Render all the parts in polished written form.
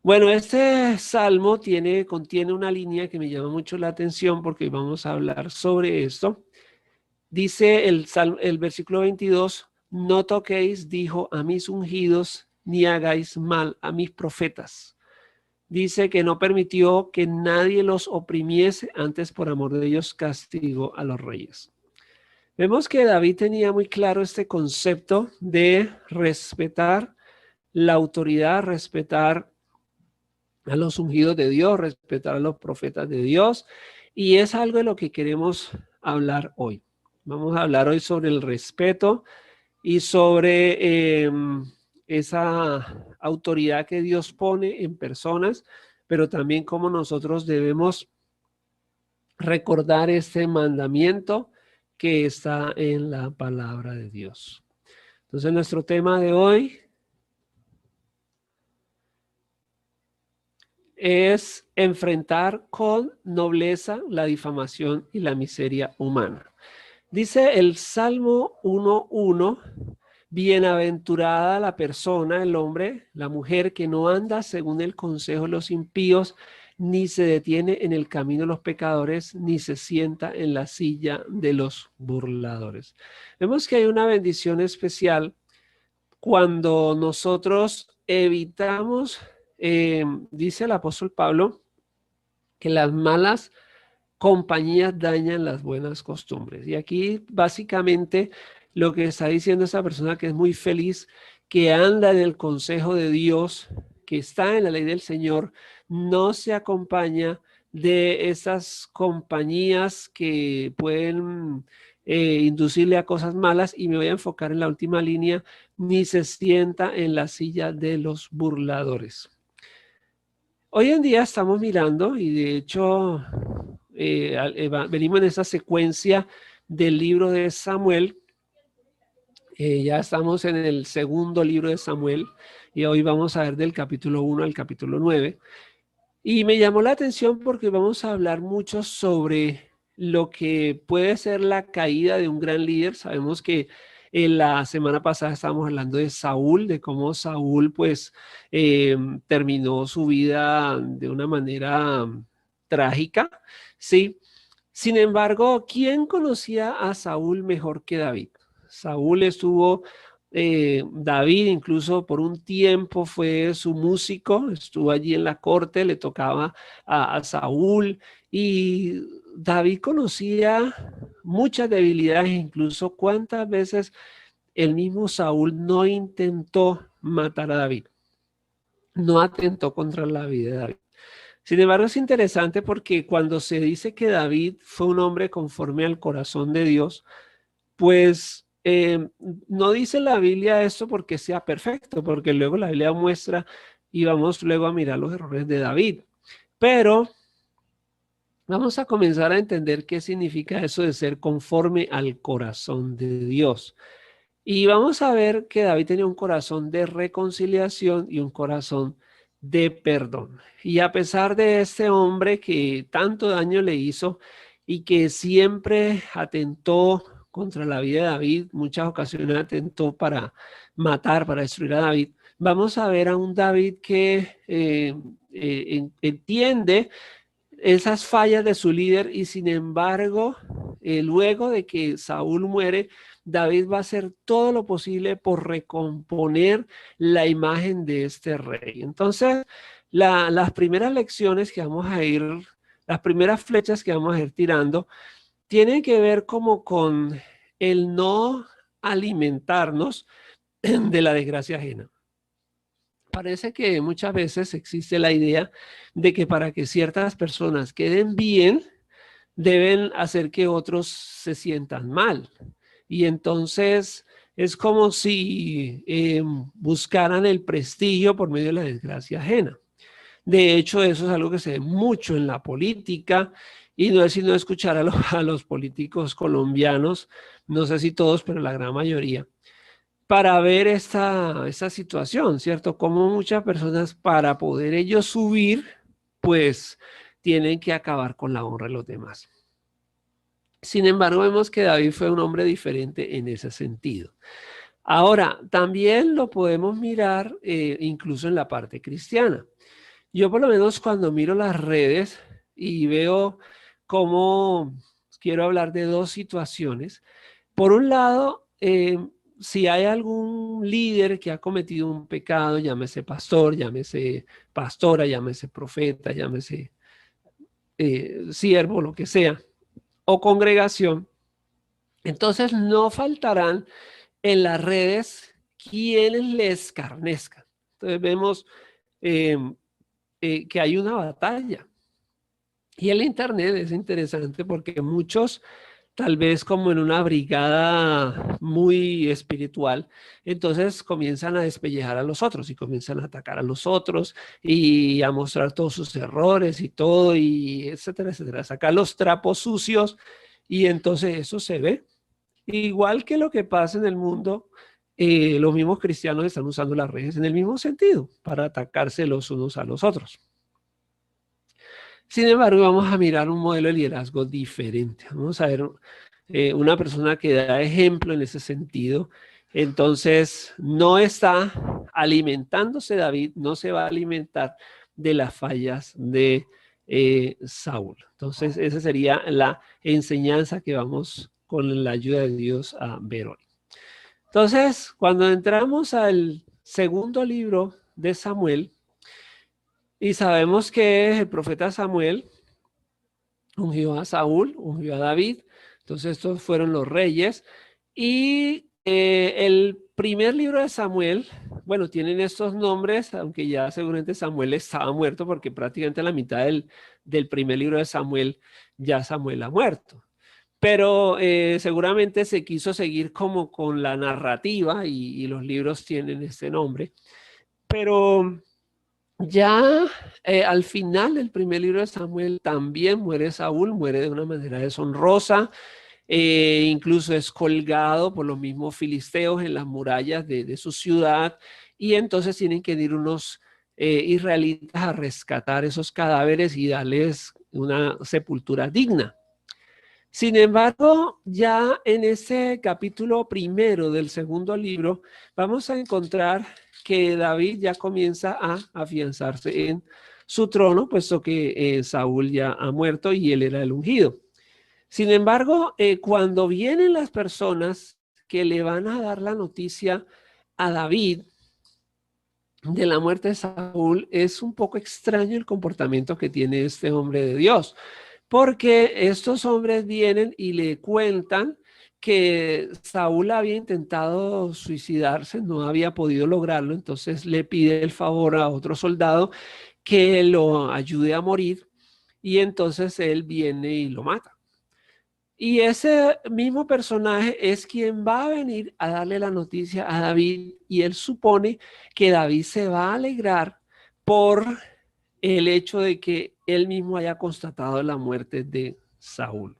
Bueno, este salmo contiene una línea que me llama mucho la atención porque vamos a hablar sobre esto. Dice el versículo 22, no toquéis, dijo, a mis ungidos, ni hagáis mal a mis profetas. Dice que no permitió que nadie los oprimiese, antes por amor de ellos castigó a los reyes. Vemos que David tenía muy claro este concepto de respetar la autoridad, respetar a los ungidos de Dios, respetar a los profetas de Dios, y es algo de lo que queremos hablar hoy. Vamos a hablar hoy sobre el respeto y sobre esa autoridad que Dios pone en personas, pero también cómo nosotros debemos recordar este mandamiento que está en la palabra de Dios. Entonces, nuestro tema de hoy es enfrentar con nobleza la difamación y la miseria humana. Dice el Salmo 1:1, bienaventurada la persona, el hombre, la mujer que no anda según el consejo de los impíos, ni se detiene en el camino de los pecadores, ni se sienta en la silla de los burladores. Vemos que hay una bendición especial cuando nosotros evitamos, dice el apóstol Pablo, que las malas compañías dañan las buenas costumbres. Y aquí básicamente lo que está diciendo esa persona que es muy feliz, que anda en el consejo de Dios, que está en la ley del Señor, no se acompaña de esas compañías que pueden inducirle a cosas malas, y me voy a enfocar en la última línea, ni se sienta en la silla de los burladores. Hoy en día estamos mirando, y de hecho venimos en esa secuencia del libro de Samuel. Ya estamos en el segundo libro de Samuel y hoy vamos a ver del capítulo 1 al capítulo 9. Y me llamó la atención porque vamos a hablar mucho sobre lo que puede ser la caída de un gran líder. Sabemos que en la semana pasada estábamos hablando de Saúl, de cómo Saúl pues terminó su vida de una manera trágica, ¿sí? Sin embargo, ¿quién conocía a Saúl mejor que David? Saúl estuvo, David incluso por un tiempo fue su músico, estuvo allí en la corte, le tocaba a Saúl, y David conocía muchas debilidades, incluso cuántas veces el mismo Saúl no intentó matar a David, no atentó contra la vida de David. Sin embargo, es interesante porque cuando se dice que David fue un hombre conforme al corazón de Dios, pues no dice la Biblia esto porque sea perfecto, porque luego la Biblia muestra y vamos luego a mirar los errores de David. Pero vamos a comenzar a entender qué significa eso de ser conforme al corazón de Dios. Y vamos a ver que David tenía un corazón de reconciliación y un corazón de perdón. Y a pesar de este hombre que tanto daño le hizo y que siempre atentó contra la vida de David, muchas ocasiones atentó para matar, para destruir a David, vamos a ver a un David que entiende esas fallas de su líder, y sin embargo, luego de que Saúl muere, David va a hacer todo lo posible por recomponer la imagen de este rey. Entonces, las primeras lecciones que vamos a ir, las primeras flechas que vamos a ir tirando, tienen que ver como con el no alimentarnos de la desgracia ajena. Parece que muchas veces existe la idea de que para que ciertas personas queden bien, deben hacer que otros se sientan mal. Y entonces es como si buscaran el prestigio por medio de la desgracia ajena. De hecho, eso es algo que se ve mucho en la política, y no es sino escuchar a los políticos colombianos, no sé si todos, pero la gran mayoría, para ver esta situación, ¿cierto? Como muchas personas, para poder ellos subir, pues tienen que acabar con la honra de los demás. Sin embargo, vemos que David fue un hombre diferente en ese sentido. Ahora, también lo podemos mirar incluso en la parte cristiana. Yo por lo menos cuando miro las redes y veo cómo quiero hablar de dos situaciones. Por un lado, si hay algún líder que ha cometido un pecado, llámese pastor, llámese pastora, llámese profeta, llámese siervo, lo que sea, o congregación, entonces no faltarán en las redes quienes le escarnezcan. Entonces vemos eh, que hay una batalla. Y el Internet es interesante porque muchos, tal vez como en una brigada muy espiritual, entonces comienzan a despellejar a los otros y comienzan a atacar a los otros y a mostrar todos sus errores y todo, y etcétera, etcétera, sacar los trapos sucios y entonces eso se ve. Igual que lo que pasa en el mundo, los mismos cristianos están usando las redes en el mismo sentido, para atacarse los unos a los otros. Sin embargo, vamos a mirar un modelo de liderazgo diferente. Vamos a ver una persona que da ejemplo en ese sentido. Entonces, no está alimentándose David, no se va a alimentar de las fallas de Saúl. Entonces, esa sería la enseñanza que vamos con la ayuda de Dios a ver hoy. Entonces, cuando entramos al segundo libro de Samuel, y sabemos que el profeta Samuel ungió a Saúl, ungió a David. Entonces estos fueron los reyes. Y el primer libro de Samuel, bueno, tienen estos nombres, aunque ya seguramente Samuel estaba muerto porque prácticamente a la mitad del primer libro de Samuel ya Samuel ha muerto. Pero seguramente se quiso seguir como con la narrativa y los libros tienen este nombre. Pero ya al final del primer libro de Samuel también muere Saúl, muere de una manera deshonrosa, incluso es colgado por los mismos filisteos en las murallas de su ciudad, y entonces tienen que ir unos israelitas a rescatar esos cadáveres y darles una sepultura digna. Sin embargo, ya en ese capítulo primero del segundo libro, vamos a encontrar que David ya comienza a afianzarse en su trono, puesto que Saúl ya ha muerto y él era el ungido. Sin embargo, cuando vienen las personas que le van a dar la noticia a David de la muerte de Saúl, es un poco extraño el comportamiento que tiene este hombre de Dios. Porque estos hombres vienen y le cuentan que Saúl había intentado suicidarse, no había podido lograrlo, entonces le pide el favor a otro soldado que lo ayude a morir y entonces él viene y lo mata. Y ese mismo personaje es quien va a venir a darle la noticia a David y él supone que David se va a alegrar por el hecho de que él mismo haya constatado la muerte de Saúl.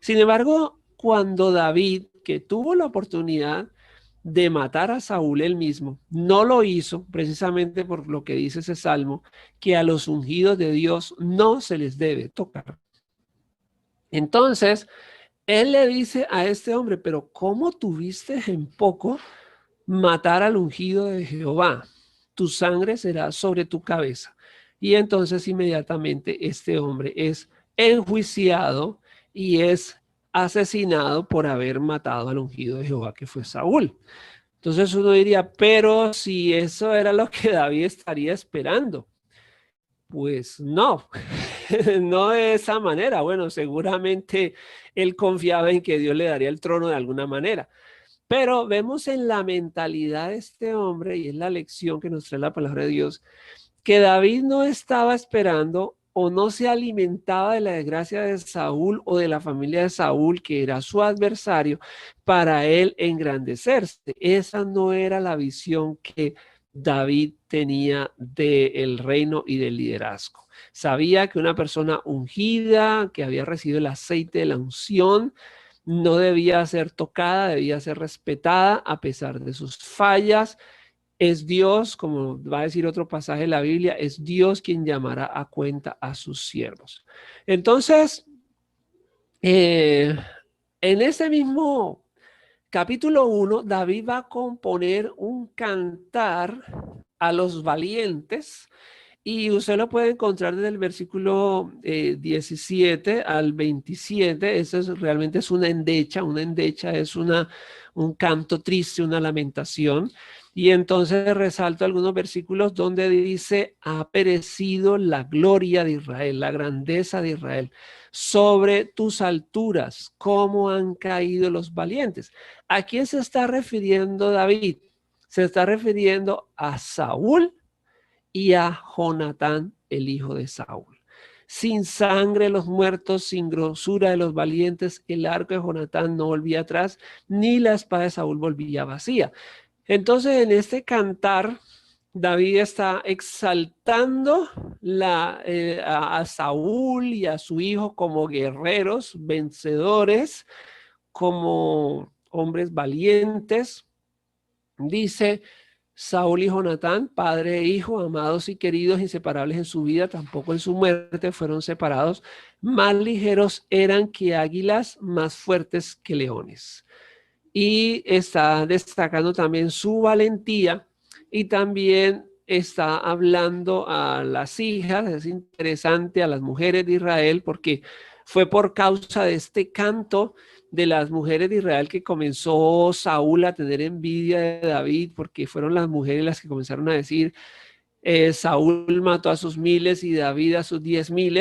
Sin embargo, cuando David, que tuvo la oportunidad de matar a Saúl él mismo, no lo hizo precisamente por lo que dice ese salmo, que a los ungidos de Dios no se les debe tocar. Entonces, él le dice a este hombre, pero ¿cómo tuviste en poco matar al ungido de Jehová? Tu sangre será sobre tu cabeza. Y entonces inmediatamente este hombre es enjuiciado y es asesinado por haber matado al ungido de Jehová, que fue Saúl. Entonces uno diría, pero si eso era lo que David estaría esperando. Pues no, no de esa manera. Bueno, seguramente él confiaba en que Dios le daría el trono de alguna manera. Pero vemos en la mentalidad de este hombre, y es la lección que nos trae la palabra de Dios, que David no estaba esperando o no se alimentaba de la desgracia de Saúl o de la familia de Saúl, que era su adversario, para él engrandecerse. Esa no era la visión que David tenía del reino y del liderazgo. Sabía que una persona ungida, que había recibido el aceite de la unción, no debía ser tocada, debía ser respetada a pesar de sus fallas. Es Dios, como va a decir otro pasaje de la Biblia, es Dios quien llamará a cuenta a sus siervos. Entonces, eh, en ese mismo capítulo 1, David va a componer un cantar a los valientes y usted lo puede encontrar desde el versículo 17 al 27. Eso realmente es una endecha. Una endecha es un canto triste, una lamentación. Y entonces resalto algunos versículos donde dice: ha perecido la gloria de Israel, la grandeza de Israel. Sobre tus alturas, cómo han caído los valientes. ¿A quién se está refiriendo David? Se está refiriendo a Saúl y a Jonatán, el hijo de Saúl. Sin sangre los muertos, sin grosura de los valientes, el arco de Jonatán no volvía atrás, ni la espada de Saúl volvía vacía. Entonces, en este cantar, David está exaltando a Saúl y a su hijo como guerreros, vencedores, como hombres valientes. Dice: Saúl y Jonatán, padre e hijo, amados y queridos, inseparables en su vida, tampoco en su muerte fueron separados. Más ligeros eran que águilas, más fuertes que leones. Y está destacando también su valentía, y también está hablando a las hijas. Es interesante, a las mujeres de Israel, porque fue por causa de este canto de las mujeres de Israel que comenzó Saúl a tener envidia de David, porque fueron las mujeres las que comenzaron a decir: Saúl mató a sus miles y David a sus 10,000.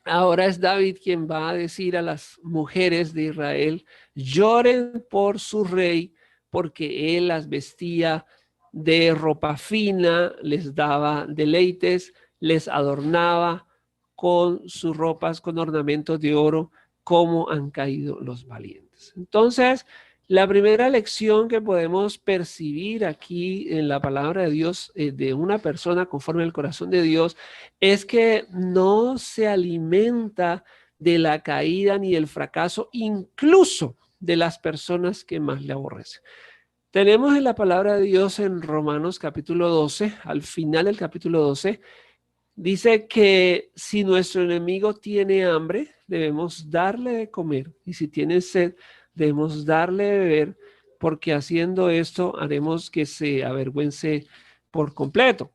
Ahora es David quien va a decir a las mujeres de Israel: lloren por su rey, porque él las vestía de ropa fina, les daba deleites, les adornaba con sus ropas, con ornamentos de oro, como han caído los valientes. Entonces, la primera lección que podemos percibir aquí en la palabra de Dios, de una persona conforme al corazón de Dios, es que no se alimenta de la caída ni del fracaso, incluso de las personas que más le aborrecen. Tenemos en la palabra de Dios en Romanos capítulo 12, al final del capítulo 12, dice que si nuestro enemigo tiene hambre, debemos darle de comer, y si tiene sed, debemos darle de beber, porque haciendo esto haremos que se avergüence por completo.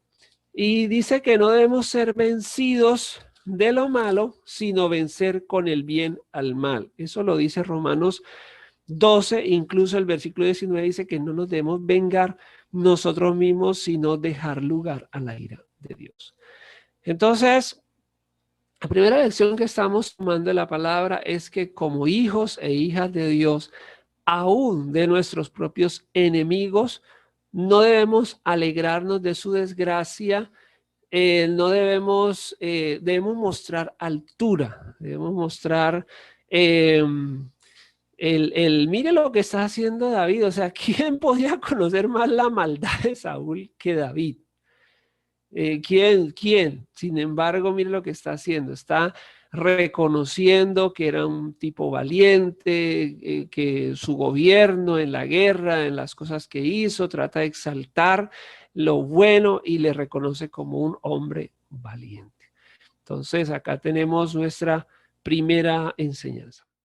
Y dice que no debemos ser vencidos de lo malo, sino vencer con el bien al mal. Eso lo dice Romanos 12, incluso el versículo 19 dice que no nos debemos vengar nosotros mismos, sino dejar lugar a la ira de Dios. Entonces, la primera lección que estamos tomando de la palabra es que como hijos e hijas de Dios, aún de nuestros propios enemigos, no debemos alegrarnos de su desgracia. No debemos mostrar altura, debemos mostrar mire lo que está haciendo David. O sea, ¿quién podía conocer más la maldad de Saúl que David? ¿Quién? Sin embargo, mire lo que está haciendo. Está reconociendo que era un tipo valiente, que su gobierno en la guerra, en las cosas que hizo, trata de exaltar lo bueno y le reconoce como un hombre valiente. Entonces, acá tenemos nuestra primera enseñanza.